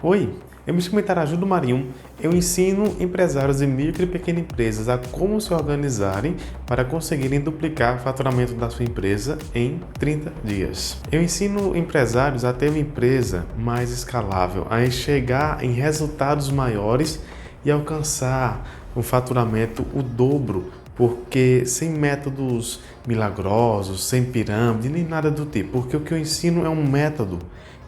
Oi, eu me chamo Itarajudo Marinho. Eu ensino empresários de micro e pequenas empresas a como se organizarem para conseguirem duplicar o faturamento da sua empresa em 30 dias. Eu ensino empresários a ter uma empresa mais escalável, a chegar em resultados maiores e alcançar um faturamento o dobro, porque sem métodos milagrosos, sem pirâmide, nem nada do tipo, porque o que eu ensino é um método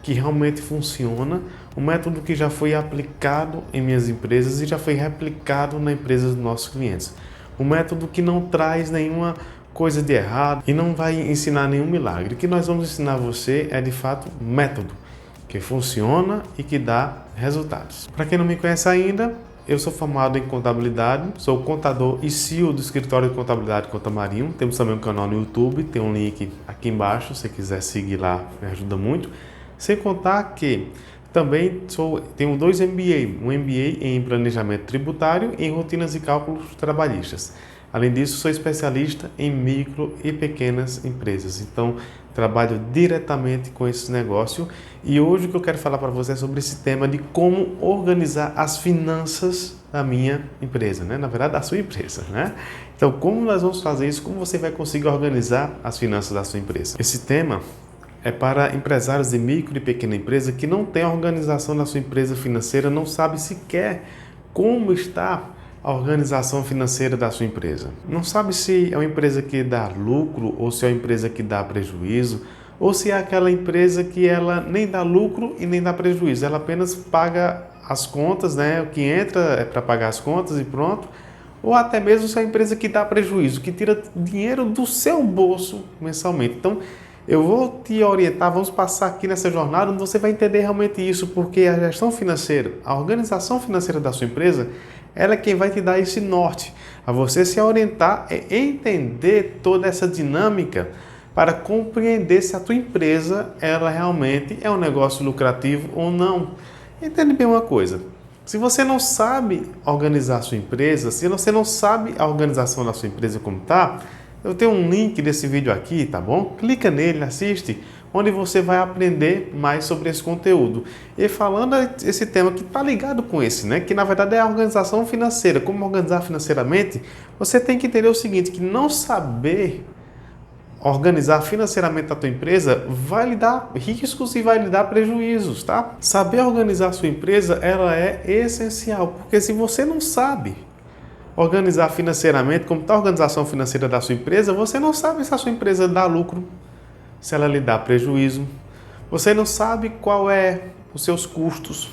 que realmente funciona, um método que já foi aplicado em minhas empresas e já foi replicado na empresa dos nossos clientes. Um método que não traz nenhuma coisa de errado e não vai ensinar nenhum milagre. O que nós vamos ensinar a você é de fato método que funciona e que dá resultados. Para quem não me conhece ainda, eu sou formado em contabilidade, sou contador e CEO do escritório de contabilidade Conta Marinho. Temos também um canal no YouTube, tem um link aqui embaixo, se você quiser seguir lá, me ajuda muito. Sem contar que também tenho 2 MBA, um MBA em planejamento tributário e em rotinas e cálculos trabalhistas. Além disso, sou especialista em micro e pequenas empresas, então trabalho diretamente com esse negócio e hoje o que eu quero falar para você é sobre esse tema de como organizar as finanças da minha empresa, né? Na verdade, da sua empresa, né? Então, como nós vamos fazer isso? Como você vai conseguir organizar as finanças da sua empresa? Esse tema é para empresários de micro e pequena empresa que não tem a organização da sua empresa financeira, não sabe sequer como está a organização financeira da sua empresa. Não sabe se é uma empresa que dá lucro ou se é uma empresa que dá prejuízo, ou se é aquela empresa que ela nem dá lucro e nem dá prejuízo, ela apenas paga as contas, né? O que entra é para pagar as contas e pronto. Ou até mesmo se é uma empresa que dá prejuízo, que tira dinheiro do seu bolso mensalmente. Então, eu vou te orientar, vamos passar aqui nessa jornada onde você vai entender realmente isso, porque a gestão financeira, a organização financeira da sua empresa, ela é quem vai te dar esse norte, a você se orientar e entender toda essa dinâmica para compreender se a tua empresa, ela realmente é um negócio lucrativo ou não. Entende bem uma coisa, se você não sabe organizar a sua empresa, se você não sabe a organização da sua empresa como está, eu tenho um link desse vídeo aqui, tá bom? Clica nele, assiste, onde você vai aprender mais sobre esse conteúdo. E falando esse tema que está ligado com esse, né? Que na verdade é a organização financeira. Como organizar financeiramente, você tem que entender o seguinte, que não saber organizar financeiramente a tua empresa vai lhe dar riscos e vai lhe dar prejuízos, tá? Saber organizar a sua empresa, ela é essencial, porque se você não sabe organizar financeiramente, como está a organização financeira da sua empresa, você não sabe se a sua empresa dá lucro, se ela lhe dá prejuízo, você não sabe qual é os seus custos,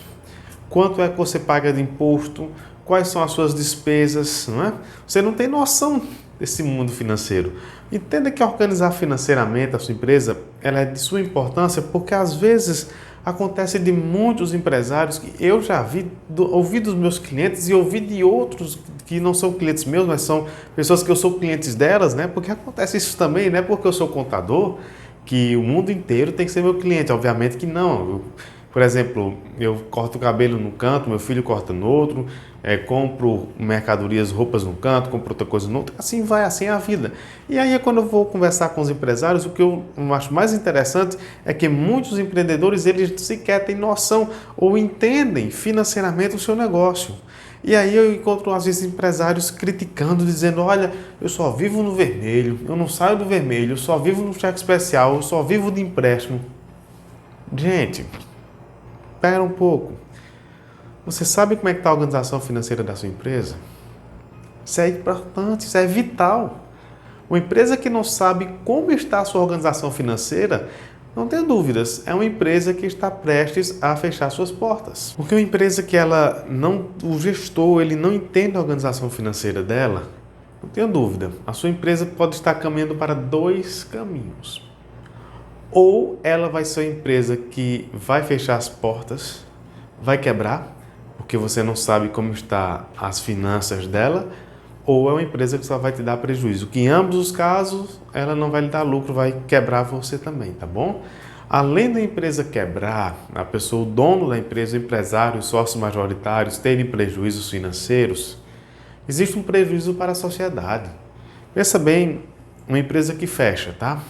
quanto é que você paga de imposto, quais são as suas despesas, não é? Você não tem noção desse mundo financeiro. Entenda que organizar financeiramente a sua empresa, ela é de sua importância, porque às vezes acontece de muitos empresários que eu já ouvi dos meus clientes e ouvi de outros que não são clientes meus, mas são pessoas que eu sou clientes delas, né? Porque acontece isso também, né? Porque eu sou contador, que o mundo inteiro tem que ser meu cliente. Obviamente que não. Por exemplo, eu corto o cabelo num canto, meu filho corta no outro, compro mercadorias, roupas num canto, compro outra coisa no outro, assim vai, assim é a vida. E aí quando eu vou conversar com os empresários, o que eu acho mais interessante é que muitos empreendedores, eles sequer têm noção ou entendem financeiramente o seu negócio. E aí eu encontro às vezes empresários criticando, dizendo, olha, eu só vivo no vermelho, eu não saio do vermelho, eu só vivo no cheque especial, eu só vivo de empréstimo. Gente, espera um pouco. Você sabe como é que está a organização financeira da sua empresa? Isso é importante, isso é vital. Uma empresa que não sabe como está a sua organização financeira, não tenha dúvidas, é uma empresa que está prestes a fechar suas portas. Porque uma empresa que o gestor, ele não entende a organização financeira dela, não tenha dúvida, a sua empresa pode estar caminhando para 2 caminhos. Ou ela vai ser uma empresa que vai fechar as portas, vai quebrar, porque você não sabe como está as finanças dela, ou é uma empresa que só vai te dar prejuízo, que em ambos os casos ela não vai lhe dar lucro, vai quebrar você também, tá bom? Além da empresa quebrar, a pessoa, o dono da empresa, o empresário, os sócios majoritários terem prejuízos financeiros, existe um prejuízo para a sociedade. Pensa bem, uma empresa que fecha, tá?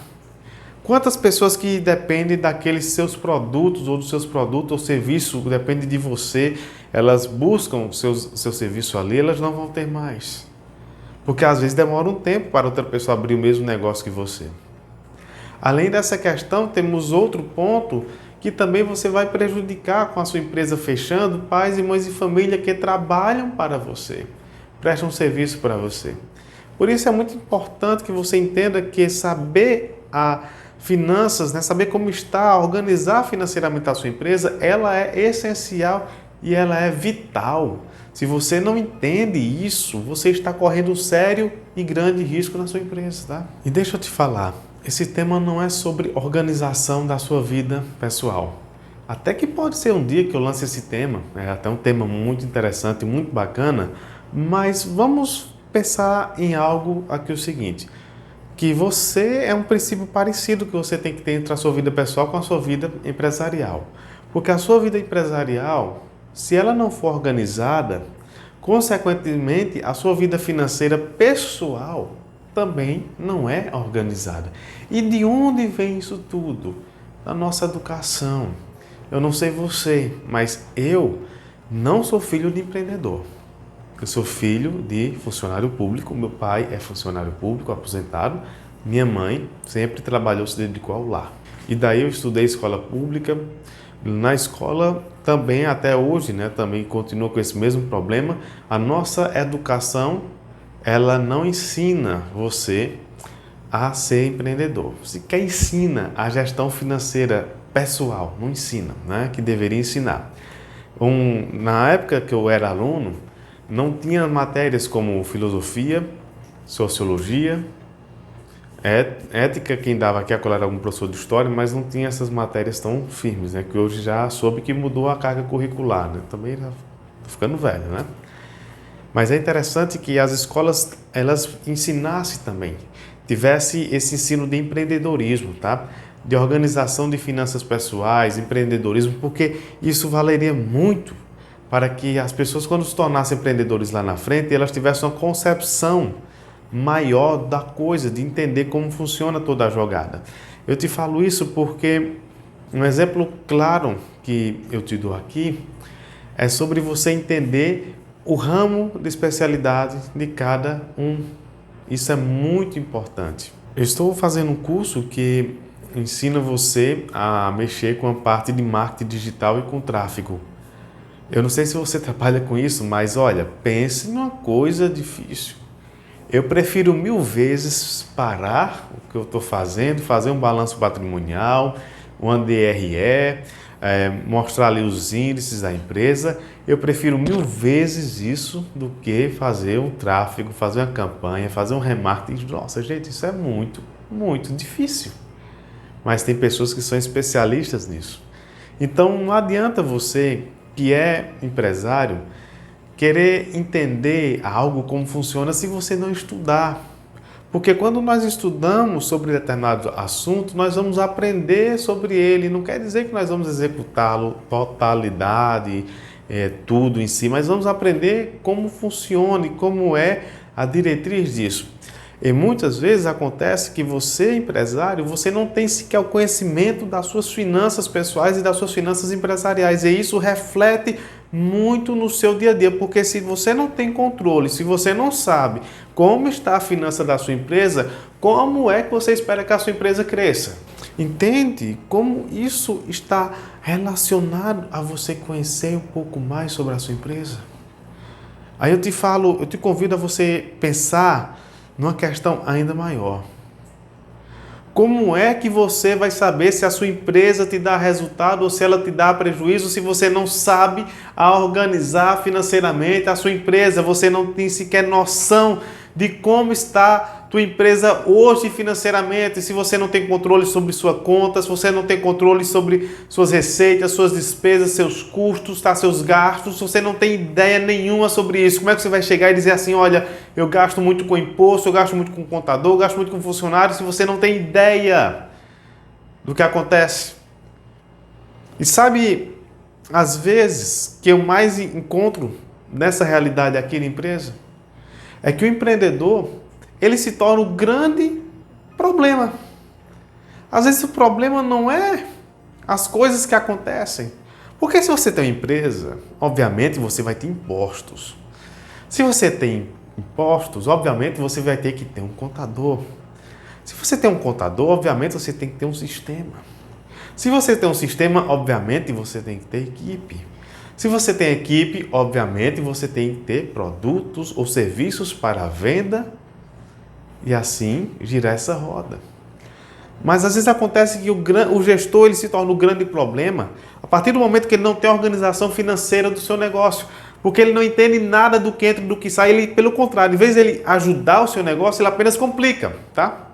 Quantas pessoas que dependem daqueles seus produtos ou dos seus produtos ou serviço, depende de você, elas buscam o seu serviço ali, elas não vão ter mais. Porque às vezes demora um tempo para outra pessoa abrir o mesmo negócio que você. Além dessa questão, temos outro ponto que também você vai prejudicar com a sua empresa fechando, pais e mães de família que trabalham para você, prestam serviço para você. Por isso é muito importante que você entenda que saber finanças, né, saber como está, organizar financeiramente a sua empresa, ela é essencial e ela é vital. Se você não entende isso, você está correndo um sério e grande risco na sua empresa, tá? E deixa eu te falar, esse tema não é sobre organização da sua vida pessoal. Até que pode ser um dia que eu lance esse tema, é até um tema muito interessante, muito bacana, mas vamos pensar em algo aqui o seguinte, que você é um princípio parecido que você tem que ter entre a sua vida pessoal com a sua vida empresarial. Porque a sua vida empresarial, se ela não for organizada, consequentemente, a sua vida financeira pessoal também não é organizada. E de onde vem isso tudo? Da nossa educação. Eu não sei você, mas eu não sou filho de empreendedor. Eu sou filho de funcionário público, meu pai é funcionário público, aposentado, minha mãe sempre trabalhou, se dedicou ao lar. E daí eu estudei escola pública, na escola também até hoje, né, também continua com esse mesmo problema, a nossa educação, ela não ensina você a ser empreendedor. Sequer ensina a gestão financeira pessoal, não ensina, né, que deveria ensinar. Na época que eu era aluno, não tinha matérias como filosofia, sociologia, ética, quem dava aqui era algum professor de história, mas não tinha essas matérias tão firmes, né? Que hoje já soube que mudou a carga curricular, né? Também já tô ficando velho, né? Mas é interessante que as escolas, elas ensinassem também, tivesse esse ensino de empreendedorismo, tá? De organização de finanças pessoais, empreendedorismo, porque isso valeria muito para que as pessoas, quando se tornassem empreendedores lá na frente, elas tivessem uma concepção maior da coisa, de entender como funciona toda a jogada. Eu te falo isso porque um exemplo claro que eu te dou aqui é sobre você entender o ramo de especialidade de cada um. Isso é muito importante. Eu estou fazendo um curso que ensina você a mexer com a parte de marketing digital e com tráfego. Eu não sei se você trabalha com isso, mas olha, pense numa coisa difícil. Eu prefiro 1000 vezes parar o que eu estou fazendo, fazer um balanço patrimonial, uma DRE, mostrar ali os índices da empresa. Eu prefiro 1000 vezes isso do que fazer um tráfego, fazer uma campanha, fazer um remarketing. Nossa, gente, isso é muito, muito difícil. Mas tem pessoas que são especialistas nisso. Então, não adianta você, que é empresário, querer entender algo como funciona se você não estudar. Porque quando nós estudamos sobre determinado assunto, nós vamos aprender sobre ele. Não quer dizer que nós vamos executá-lo totalidade, tudo em si, mas vamos aprender como funciona e como é a diretriz disso. E muitas vezes acontece que você, empresário, você não tem sequer o conhecimento das suas finanças pessoais e das suas finanças empresariais. E isso reflete muito no seu dia a dia, porque se você não tem controle, se você não sabe como está a finança da sua empresa, como é que você espera que a sua empresa cresça? Entende como isso está relacionado a você conhecer um pouco mais sobre a sua empresa? Aí eu te convido a você pensar numa questão ainda maior. Como é que você vai saber se a sua empresa te dá resultado ou se ela te dá prejuízo se você não sabe organizar financeiramente a sua empresa? Você não tem sequer noção de como está tua empresa hoje financeiramente, se você não tem controle sobre sua conta, se você não tem controle sobre suas receitas, suas despesas, seus custos, tá, seus gastos, se você não tem ideia nenhuma sobre isso, como é que você vai chegar e dizer assim, olha, eu gasto muito com imposto, eu gasto muito com contador, eu gasto muito com funcionário, se você não tem ideia do que acontece? E sabe, às vezes, que eu mais encontro nessa realidade aqui na empresa, é que o empreendedor, ele se torna um grande problema. Às vezes o problema não é as coisas que acontecem. Porque se você tem uma empresa, obviamente você vai ter impostos. Se você tem impostos, obviamente você vai ter que ter um contador. Se você tem um contador, obviamente você tem que ter um sistema. Se você tem um sistema, obviamente você tem que ter equipe. Se você tem equipe, obviamente você tem que ter produtos ou serviços para a venda e assim girar essa roda. Mas às vezes acontece que o gestor ele se torna o grande problema a partir do momento que ele não tem a organização financeira do seu negócio. Porque ele não entende nada do que entra e do que sai. Ele, pelo contrário, em vez de ele ajudar o seu negócio, ele apenas complica, tá?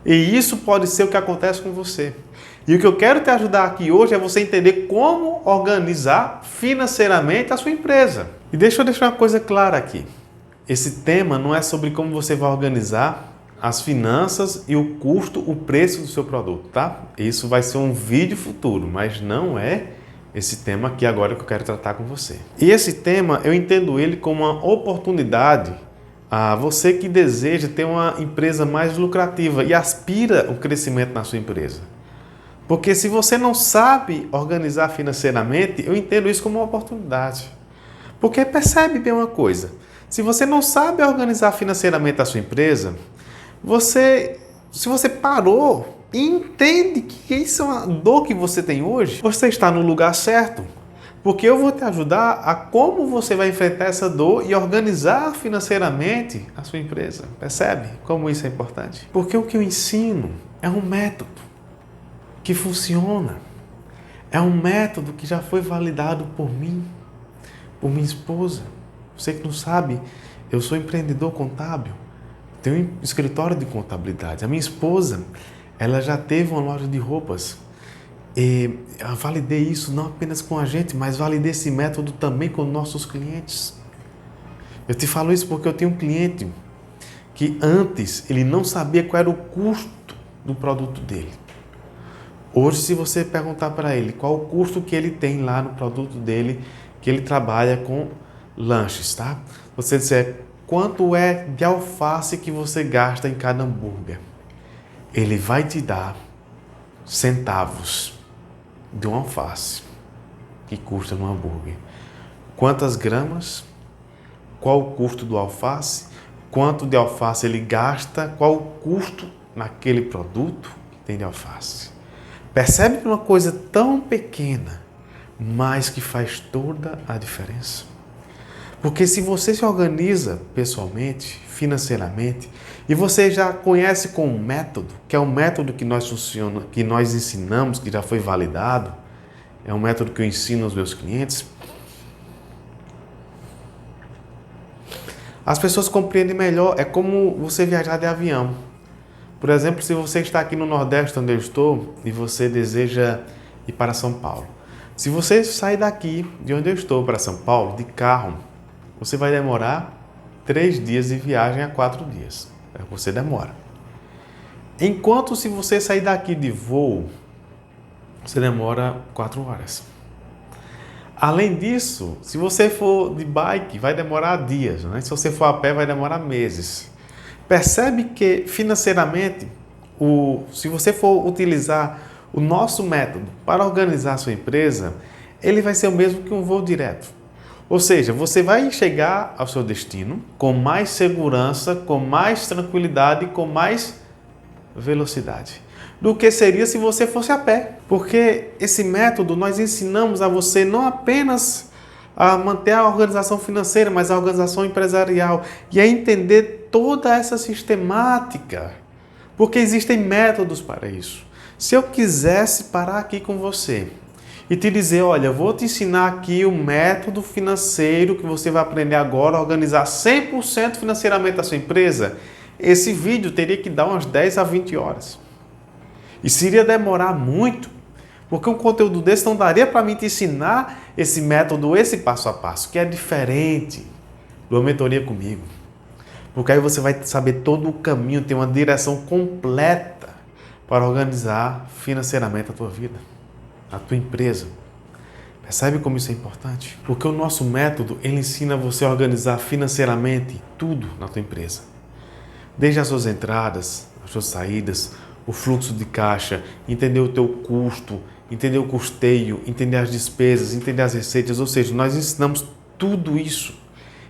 E isso pode ser o que acontece com você. E o que eu quero te ajudar aqui hoje é você entender como organizar financeiramente a sua empresa. E deixa eu deixar uma coisa clara aqui. Esse tema não é sobre como você vai organizar as finanças e o custo, o preço do seu produto, tá? Isso vai ser um vídeo futuro, mas não é esse tema aqui agora que eu quero tratar com você. E esse tema, eu entendo ele como uma oportunidade a você que deseja ter uma empresa mais lucrativa e aspira o crescimento na sua empresa. Porque se você não sabe organizar financeiramente, eu entendo isso como uma oportunidade. Porque percebe bem uma coisa, se você não sabe organizar financeiramente a sua empresa, se você parou e entende que isso é uma dor que você tem hoje, você está no lugar certo. Porque eu vou te ajudar a como você vai enfrentar essa dor e organizar financeiramente a sua empresa. Percebe como isso é importante? Porque o que eu ensino é um método que funciona. É um método que já foi validado por mim, por minha esposa. Você que não sabe, eu sou empreendedor contábil. Tenho um escritório de contabilidade. A minha esposa, ela já teve uma loja de roupas. E eu validei isso não apenas com a gente, mas validei esse método também com nossos clientes. Eu te falo isso porque eu tenho um cliente que antes ele não sabia qual era o custo do produto dele. Hoje, se você perguntar para ele qual o custo que ele tem lá no produto dele, que ele trabalha com lanches, tá? Você disser quanto é de alface que você gasta em cada hambúrguer, ele vai te dar centavos de uma alface que custa no hambúrguer. Quantas gramas? Qual o custo do alface? Quanto de alface ele gasta? Qual o custo naquele produto que tem de alface? Percebe que uma coisa tão pequena, mas que faz toda a diferença? Porque se você se organiza pessoalmente, financeiramente, e você já conhece com um método, que é um método que nós ensinamos, que já foi validado, é um método que eu ensino aos meus clientes, as pessoas compreendem melhor. É como você viajar de avião. Por exemplo, se você está aqui no Nordeste, onde eu estou, e você deseja ir para São Paulo. Se você sair daqui, de onde eu estou, para São Paulo, de carro, você vai demorar 3 dias de viagem a 4 dias. É o que você demora. Enquanto se você sair daqui de voo, você demora 4 horas. Além disso, se você for de bike, vai demorar dias, né? Se você for a pé, vai demorar meses. Percebe que financeiramente, se você for utilizar o nosso método para organizar a sua empresa, ele vai ser o mesmo que um voo direto. Ou seja, você vai chegar ao seu destino com mais segurança, com mais tranquilidade, com mais velocidade do que seria se você fosse a pé. Porque esse método nós ensinamos a você não apenas a manter a organização financeira, mas a organização empresarial e a entender toda essa sistemática. Porque existem métodos para isso. Se eu quisesse parar aqui com você e te dizer, olha, eu vou te ensinar aqui o método financeiro que você vai aprender agora a organizar 100% financeiramente a sua empresa, esse vídeo teria que dar umas 10 a 20 horas. E se iria demorar muito, porque um conteúdo desse não daria para mim te ensinar esse método, esse passo a passo, que é diferente de uma mentoria comigo. Porque aí você vai saber todo o caminho, ter uma direção completa para organizar financeiramente a tua vida, a tua empresa. Percebe como isso é importante? Porque o nosso método, ele ensina você a organizar financeiramente tudo na tua empresa. Desde as suas entradas, as suas saídas, o fluxo de caixa, entender o teu custo, entender o custeio, entender as despesas, entender as receitas, ou seja, nós ensinamos tudo isso.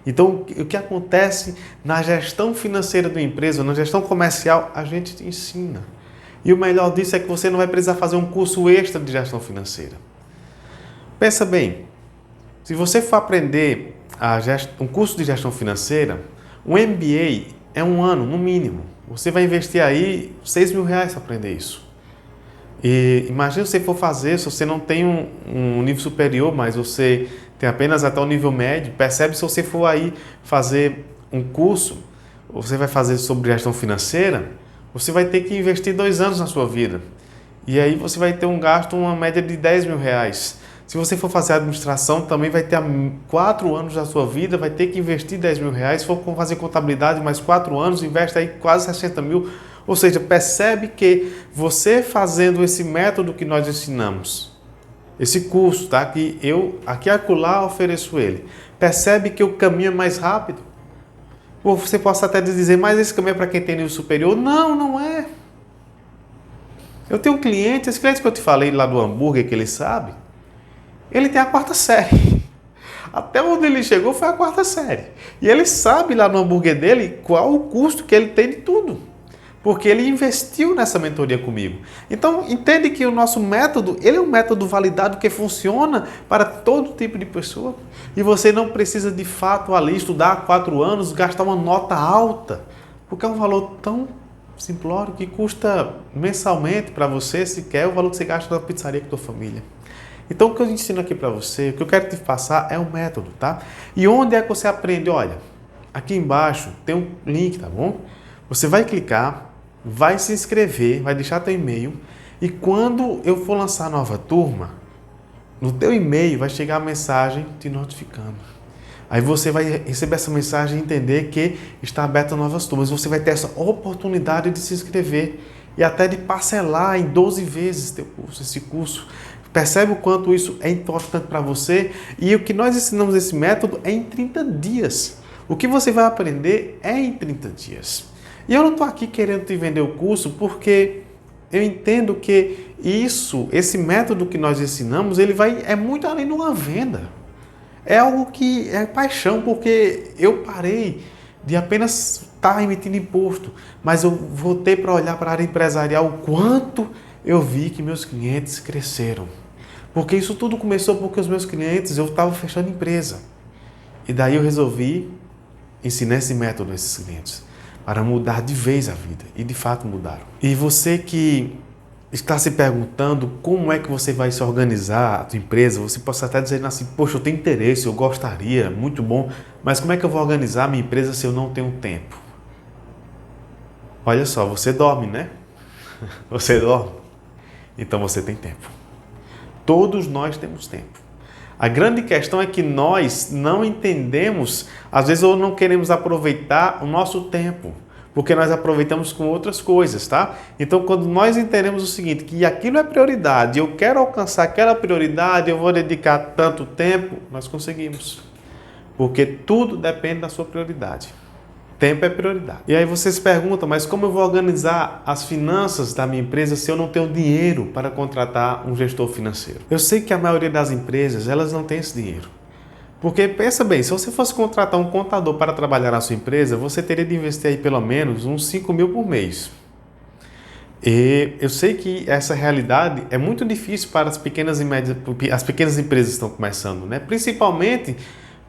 Então, o que acontece na gestão financeira da empresa, na gestão comercial, a gente te ensina. E o melhor disso é que você não vai precisar fazer um curso extra de gestão financeira. Pensa bem, se você for aprender um curso de gestão financeira, um MBA é 1 ano, no mínimo. Você vai investir aí R$6.000 para aprender isso. E imagina se você for fazer, se você não tem um nível superior, mas você tem apenas até o nível médio, percebe se você for aí fazer um curso, você vai fazer sobre gestão financeira, você vai ter que investir 2 anos na sua vida. E aí você vai ter um gasto, uma média de R$10.000. Se você for fazer administração, também vai ter 4 anos da sua vida, vai ter que investir R$10.000. Se for fazer contabilidade, mais 4 anos, investe aí quase 60 mil. Ou seja, percebe que você fazendo esse método que nós ensinamos, esse curso, tá? Que eu aqui e acolá ofereço ele, percebe que o caminho é mais rápido. Ou você possa até dizer, mas esse caminho é para quem tem nível superior. Não, não é. Eu tenho um cliente, esse cliente que eu te falei lá do hambúrguer, que ele sabe, ele tem a 4ª série. Até onde ele chegou foi a 4ª série. E ele sabe lá no hambúrguer dele qual o custo que ele tem de tudo. Porque ele investiu nessa mentoria comigo. Então, entende que o nosso método, ele é um método validado que funciona para todo tipo de pessoa. E você não precisa, de fato, ali estudar 4 anos, gastar uma nota alta. Porque é um valor tão simplório que custa mensalmente para você, sequer o valor que você gasta na pizzaria com a tua família. Então, o que eu ensino aqui para você, o que eu quero te passar é um método, tá? E onde é que você aprende? Olha, aqui embaixo tem um link, tá bom? Você vai clicar, vai se inscrever, vai deixar teu e-mail e quando eu for lançar a nova turma, no teu e-mail vai chegar a mensagem te notificando. Aí você vai receber essa mensagem e entender que está aberta novas turmas. Você vai ter essa oportunidade de se inscrever e até de parcelar em 12 vezes teu curso, esse curso. Percebe o quanto isso é importante para você? E o que nós ensinamos nesse método é em 30 dias. O que você vai aprender é em 30 dias. E eu não estou aqui querendo te vender o curso porque eu entendo que esse método que nós ensinamos, é muito além de uma venda. É algo que é paixão, porque eu parei de apenas estar emitindo imposto, mas eu voltei para olhar para a área empresarial o quanto eu vi que meus clientes cresceram. Porque isso tudo começou porque os meus clientes, eu estava fechando empresa. E daí eu resolvi ensinar esse método a esses clientes, para mudar de vez a vida. E de fato mudaram. E você que está se perguntando como é que você vai se organizar a tua empresa, você pode até dizer assim, poxa, eu tenho interesse, eu gostaria, muito bom, mas como é que eu vou organizar a minha empresa se eu não tenho tempo? Olha só, você dorme, né? Você dorme. Então você tem tempo. Todos nós temos tempo. A grande questão é que nós não entendemos, às vezes, ou não queremos aproveitar o nosso tempo, porque nós aproveitamos com outras coisas, tá? Então, quando nós entendemos o seguinte, que aquilo é prioridade, eu quero alcançar aquela prioridade, eu vou dedicar tanto tempo, nós conseguimos. Porque tudo depende da sua prioridade. Tempo é prioridade. E aí você se pergunta, mas como eu vou organizar as finanças da minha empresa se eu não tenho dinheiro para contratar um gestor financeiro? Eu sei que a maioria das empresas, elas não tem esse dinheiro. Porque pensa bem, se você fosse contratar um contador para trabalhar na sua empresa, você teria de investir aí pelo menos uns 5 mil por mês. E eu sei que essa realidade é muito difícil para as pequenas e médias, as pequenas empresas que estão começando, né? Principalmente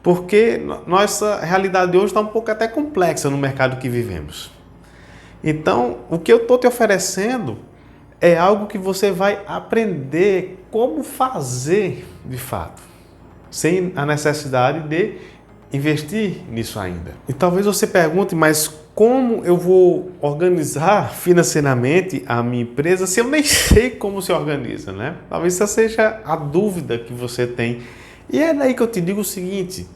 porque nossa realidade de hoje está um pouco até complexa no mercado que vivemos. Então, o que eu estou te oferecendo é algo que você vai aprender como fazer de fato, sem a necessidade de investir nisso ainda. E talvez você pergunte, mas como eu vou organizar financeiramente a minha empresa se eu nem sei como se organiza, né? Talvez essa seja a dúvida que você tem. E é daí que eu te digo o seguinte,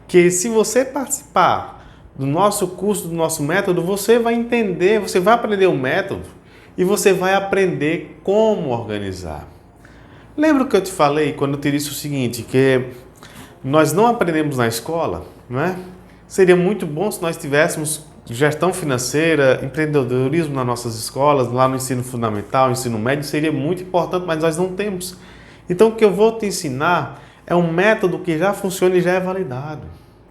que se você participar do nosso curso, do nosso método, você vai entender, você vai aprender o método e você vai aprender como organizar. Lembra que eu te falei quando eu te disse o seguinte, que nós não aprendemos na escola, não é? Seria muito bom se nós tivéssemos gestão financeira, empreendedorismo nas nossas escolas, lá no ensino fundamental, ensino médio, seria muito importante, mas nós não temos. Então, o que eu vou te ensinar é um método que já funciona e já é validado.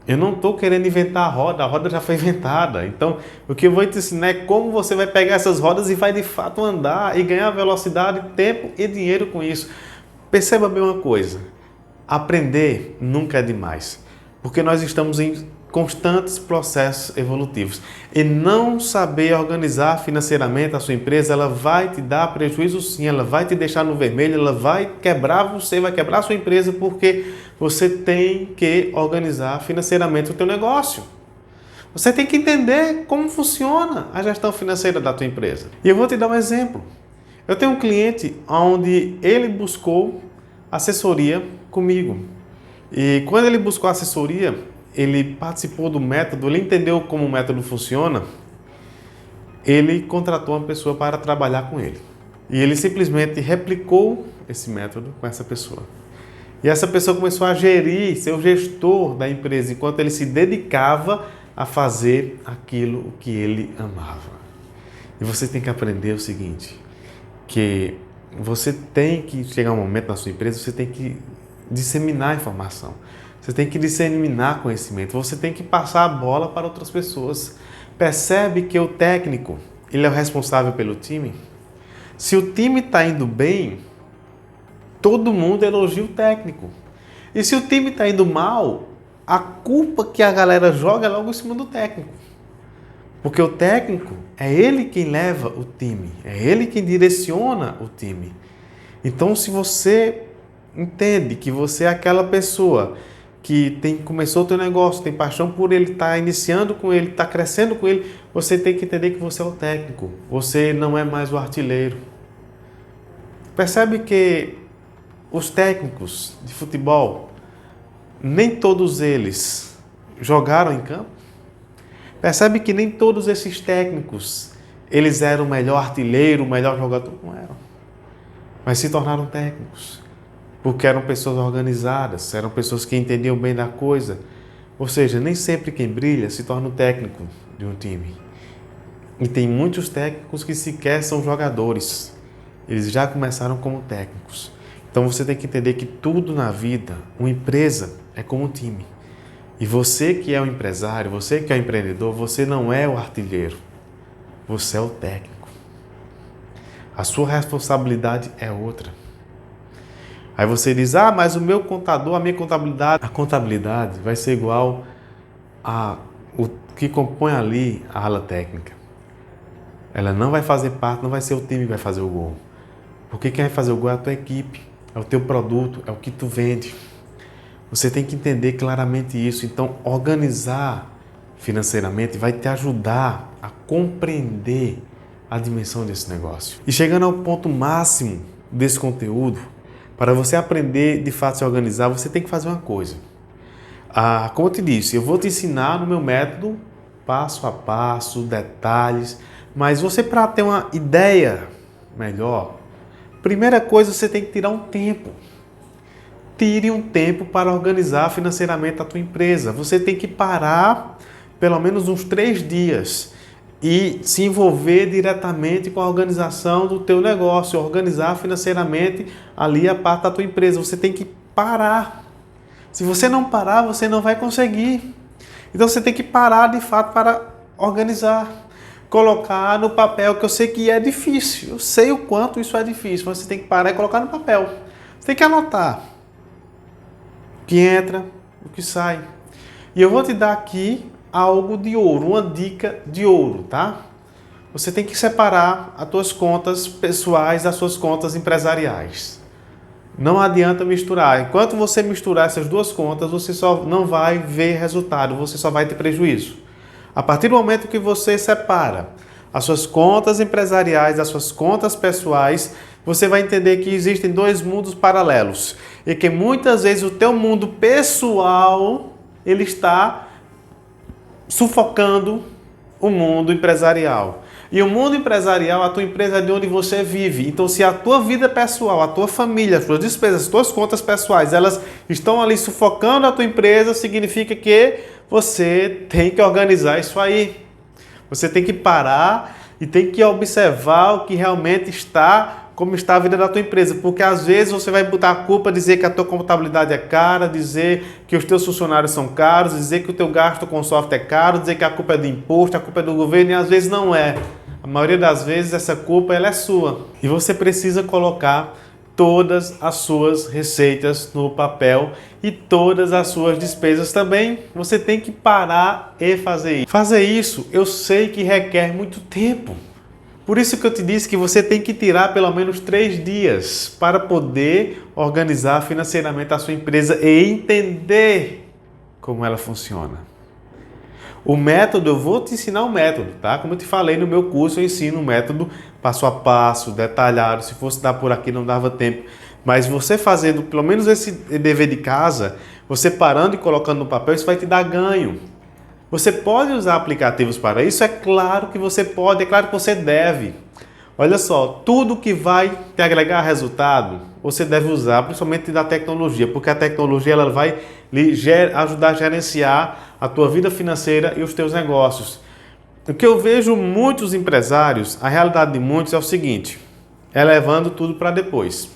Eu não estou querendo inventar a roda já foi inventada. Então, o que eu vou te ensinar é como você vai pegar essas rodas e vai de fato andar e ganhar velocidade, tempo e dinheiro com isso. Perceba bem uma coisa, aprender nunca é demais, porque nós estamos em constantes processos evolutivos. E não saber organizar financeiramente a sua empresa, ela vai te dar prejuízo sim, ela vai te deixar no vermelho, ela vai quebrar você, vai quebrar a sua empresa, porque você tem que organizar financeiramente o teu negócio. Você tem que entender como funciona a gestão financeira da tua empresa. E eu vou te dar um exemplo. Eu tenho um cliente onde ele buscou assessoria comigo. E quando ele buscou assessoria, ele participou do método, ele entendeu como o método funciona, ele contratou uma pessoa para trabalhar com ele. E ele simplesmente replicou esse método com essa pessoa. E essa pessoa começou a gerir, ser o gestor da empresa, enquanto ele se dedicava a fazer aquilo que ele amava. E você tem que aprender o seguinte, que você tem que chegar um momento na sua empresa, você tem que disseminar informação. Você tem que disseminar conhecimento, você tem que passar a bola para outras pessoas. Percebe que o técnico, ele é o responsável pelo time? Se o time está indo bem, todo mundo elogia o técnico. E se o time está indo mal, a culpa que a galera joga é logo em cima do técnico. Porque o técnico é ele quem leva o time, é ele quem direciona o time. Então, se você entende que você é aquela pessoa que começou o teu negócio, tem paixão por ele, está iniciando com ele, está crescendo com ele, você tem que entender que você é o técnico, você não é mais o artilheiro. Percebe que os técnicos de futebol, nem todos eles jogaram em campo? Percebe que nem todos esses técnicos, eles eram o melhor artilheiro, o melhor jogador? Não eram. Mas se tornaram técnicos. Porque eram pessoas organizadas, eram pessoas que entendiam bem da coisa. Ou seja, nem sempre quem brilha se torna o técnico de um time. E tem muitos técnicos que sequer são jogadores. Eles já começaram como técnicos. Então você tem que entender que tudo na vida, uma empresa é como um time. E você que é o empresário, você que é o empreendedor, você não é o artilheiro. Você é o técnico. A sua responsabilidade é outra. Aí você diz, mas o meu contador, a minha contabilidade... A contabilidade vai ser igual o que compõe ali a ala técnica. Ela não vai fazer parte, não vai ser o time que vai fazer o gol. Porque quem vai fazer o gol é a tua equipe, é o teu produto, é o que tu vende. Você tem que entender claramente isso. Então, organizar financeiramente vai te ajudar a compreender a dimensão desse negócio. E chegando ao ponto máximo desse conteúdo, para você aprender de fato a se organizar, você tem que fazer uma coisa. Como eu te disse, eu vou te ensinar no meu método, passo a passo, detalhes, mas você, para ter uma ideia melhor, primeira coisa, você tem que tirar um tempo. Tire um tempo para organizar financeiramente a tua empresa. Você tem que parar pelo menos uns 3 dias e se envolver diretamente com a organização do teu negócio, organizar financeiramente ali a parte da tua empresa. Você tem que parar. Se você não parar, você não vai conseguir. Então você tem que parar de fato para organizar. Colocar no papel, que eu sei que é difícil. Eu sei o quanto isso é difícil, mas você tem que parar e colocar no papel. Você tem que anotar o que entra, o que sai. E eu vou te dar aqui algo de ouro, uma dica de ouro, tá? Você tem que separar as tuas contas pessoais das suas contas empresariais. Não adianta misturar. Enquanto você misturar essas duas contas, você só não vai ver resultado, você só vai ter prejuízo. A partir do momento que você separa as suas contas empresariais das suas contas pessoais, você vai entender que existem 2 mundos paralelos e que muitas vezes o teu mundo pessoal ele está sufocando o mundo empresarial. E o mundo empresarial, a tua empresa é de onde você vive. Então, se a tua vida pessoal, a tua família, as tuas despesas, as tuas contas pessoais, elas estão ali sufocando a tua empresa, significa que você tem que organizar isso aí. Você tem que parar e tem que observar o que realmente está, como está a vida da tua empresa, porque às vezes você vai botar a culpa, dizer que a tua contabilidade é cara, dizer que os teus funcionários são caros, dizer que o teu gasto com software é caro, dizer que a culpa é do imposto, a culpa é do governo, e às vezes não é. A maioria das vezes essa culpa ela é sua. E você precisa colocar todas as suas receitas no papel e todas as suas despesas também. Você tem que parar e fazer isso. Fazer isso eu sei que requer muito tempo. Por isso que eu te disse que você tem que tirar pelo menos 3 dias para poder organizar financeiramente a sua empresa e entender como ela funciona. O método, eu vou te ensinar o método, tá? Como eu te falei no meu curso, eu ensino o método passo a passo, detalhado. Se fosse dar por aqui, não dava tempo. Mas você fazendo pelo menos esse dever de casa, você parando e colocando no papel, isso vai te dar ganho. Você pode usar aplicativos para isso? É claro que você pode, é claro que você deve. Olha só, tudo que vai te agregar resultado, você deve usar, principalmente da tecnologia, porque a tecnologia ela vai lhe ajudar a gerenciar a tua vida financeira e os teus negócios. O que eu vejo muitos empresários, a realidade de muitos é o seguinte, é levando tudo para depois,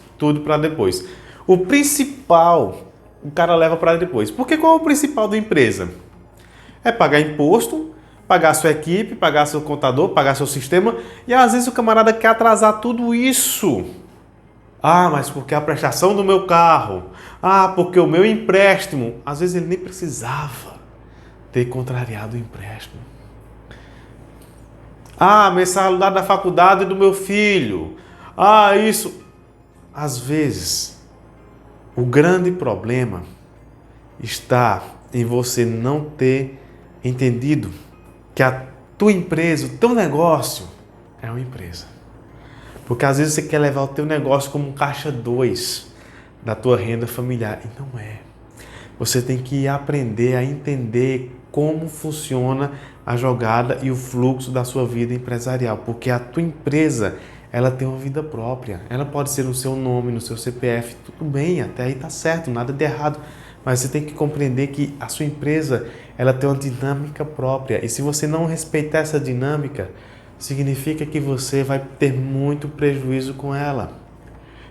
O principal, o cara leva para depois. Porque qual é o principal da empresa? É pagar imposto, pagar sua equipe, pagar seu contador, pagar seu sistema. E às vezes o camarada quer atrasar tudo isso. Ah, mas porque a prestação do meu carro. Ah, porque o meu empréstimo. Às vezes ele nem precisava ter contrariado o empréstimo. Ah, a mensalidade da faculdade do meu filho. Ah, isso. Às vezes, o grande problema está em você não ter entendido que a tua empresa, o teu negócio é uma empresa. Porque às vezes você quer levar o teu negócio como um caixa 2 da tua renda familiar e não é. Você tem que aprender a entender como funciona a jogada e o fluxo da sua vida empresarial, porque a tua empresa, ela tem uma vida própria. Ela pode ser no seu nome, no seu CPF, tudo bem, até aí tá certo, nada de errado. Mas você tem que compreender que a sua empresa, ela tem uma dinâmica própria. E se você não respeitar essa dinâmica, significa que você vai ter muito prejuízo com ela.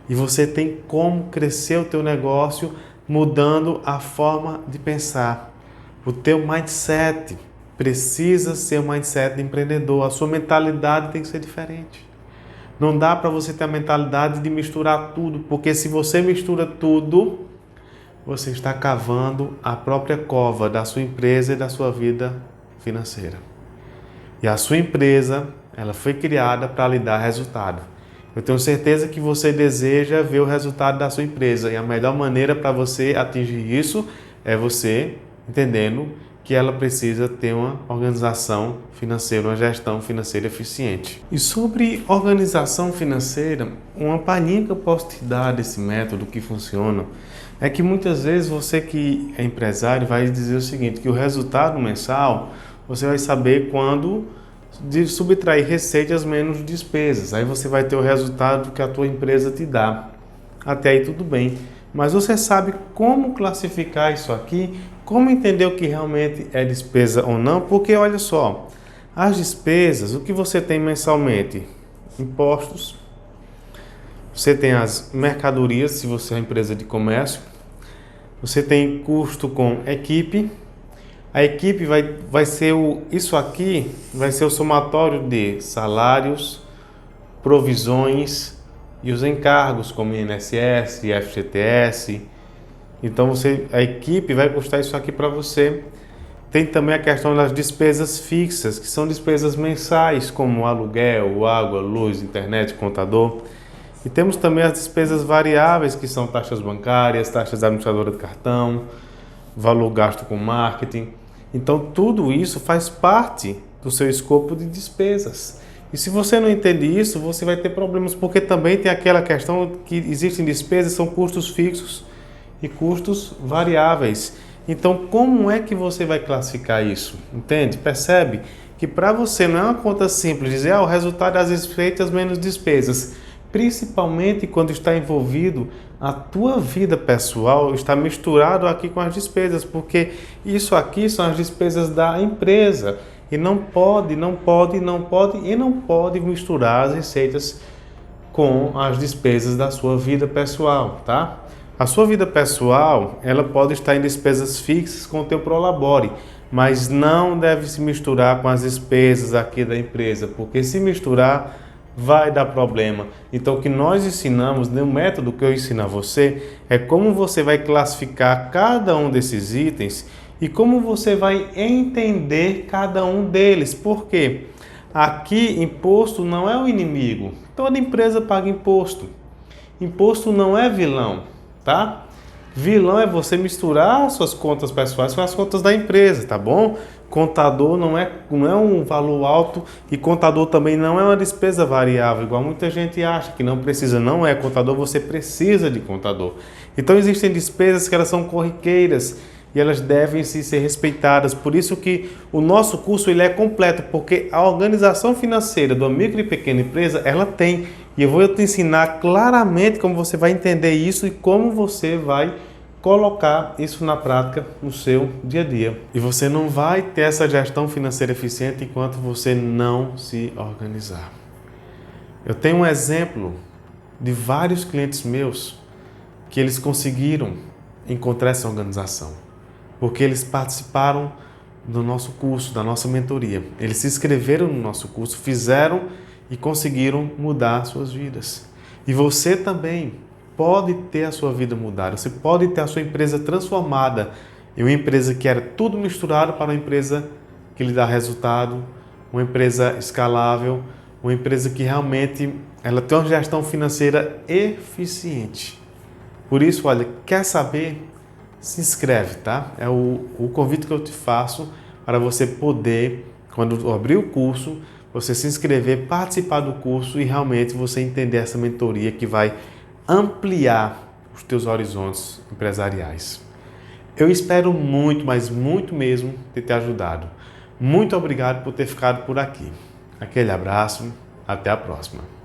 E você tem como crescer o teu negócio mudando a forma de pensar. O teu mindset precisa ser um mindset de empreendedor. A sua mentalidade tem que ser diferente. Não dá para você ter a mentalidade de misturar tudo, porque se você mistura tudo, você está cavando a própria cova da sua empresa e da sua vida financeira. E a sua empresa, ela foi criada para lhe dar resultado. Eu tenho certeza que você deseja ver o resultado da sua empresa e a melhor maneira para você atingir isso é você entendendo que ela precisa ter uma organização financeira, uma gestão financeira eficiente. E sobre organização financeira, uma palhinha que eu posso te dar desse método que funciona é que muitas vezes você que é empresário vai dizer o seguinte, que o resultado mensal você vai saber quando de subtrair receitas menos despesas. Aí você vai ter o resultado que a tua empresa te dá. Até aí tudo bem. Mas você sabe como classificar isso aqui? Como entender o que realmente é despesa ou não? Porque olha só, as despesas, o que você tem mensalmente? Impostos. Você tem as mercadorias, se você é uma empresa de comércio. Você tem custo com equipe. A equipe vai ser isso aqui vai ser o somatório de salários, provisões e os encargos como INSS, FGTS. Então a equipe vai custar isso aqui para você. Tem também a questão das despesas fixas, que são despesas mensais, como aluguel, água, luz, internet, contador. E temos também as despesas variáveis, que são taxas bancárias, taxas da administradora de cartão, valor gasto com marketing. Então, tudo isso faz parte do seu escopo de despesas. E se você não entende isso, você vai ter problemas, porque também tem aquela questão que existem despesas, são custos fixos e custos variáveis. Então, como é que você vai classificar isso? Entende? Percebe que para você não é uma conta simples, dizer o resultado das receitas menos despesas. Principalmente quando está envolvido a tua vida pessoal, está misturado aqui com as despesas, porque isso aqui são as despesas da empresa. E não pode misturar as receitas com as despesas da sua vida pessoal, tá? A sua vida pessoal, ela pode estar em despesas fixas com o teu Prolabore, mas não deve se misturar com as despesas aqui da empresa, porque se misturar vai dar problema. Então o que nós ensinamos, no método que eu ensino a você, é como você vai classificar cada um desses itens e como você vai entender cada um deles. Por quê? Aqui, imposto não é o inimigo. Toda empresa paga imposto. Imposto não é vilão, tá? Vilão é você misturar suas contas pessoais com as contas da empresa, tá bom? Contador não é um valor alto e contador também não é uma despesa variável, igual muita gente acha que não precisa. Não é contador, você precisa de contador. Então existem despesas que elas são corriqueiras e elas devem ser respeitadas. Por isso que o nosso curso ele é completo, porque a organização financeira da micro e pequena empresa, ela tem. E eu vou te ensinar claramente como você vai entender isso e como você vai colocar isso na prática no seu dia a dia. E você não vai ter essa gestão financeira eficiente enquanto você não se organizar. Eu tenho um exemplo de vários clientes meus que eles conseguiram encontrar essa organização, porque eles participaram do nosso curso, da nossa mentoria. Eles se inscreveram no nosso curso, fizeram e conseguiram mudar suas vidas. E você também pode ter a sua vida mudada, você pode ter a sua empresa transformada em uma empresa que era tudo misturado para uma empresa que lhe dá resultado, uma empresa escalável, uma empresa que realmente ela tem uma gestão financeira eficiente. Por isso, olha, quer saber? Se inscreve, tá? É o convite que eu te faço para você poder, quando abrir o curso, você se inscrever, participar do curso e realmente você entender essa mentoria que vai ampliar os teus horizontes empresariais. Eu espero muito, mas muito mesmo, ter te ajudado. Muito obrigado por ter ficado por aqui. Aquele abraço, até a próxima.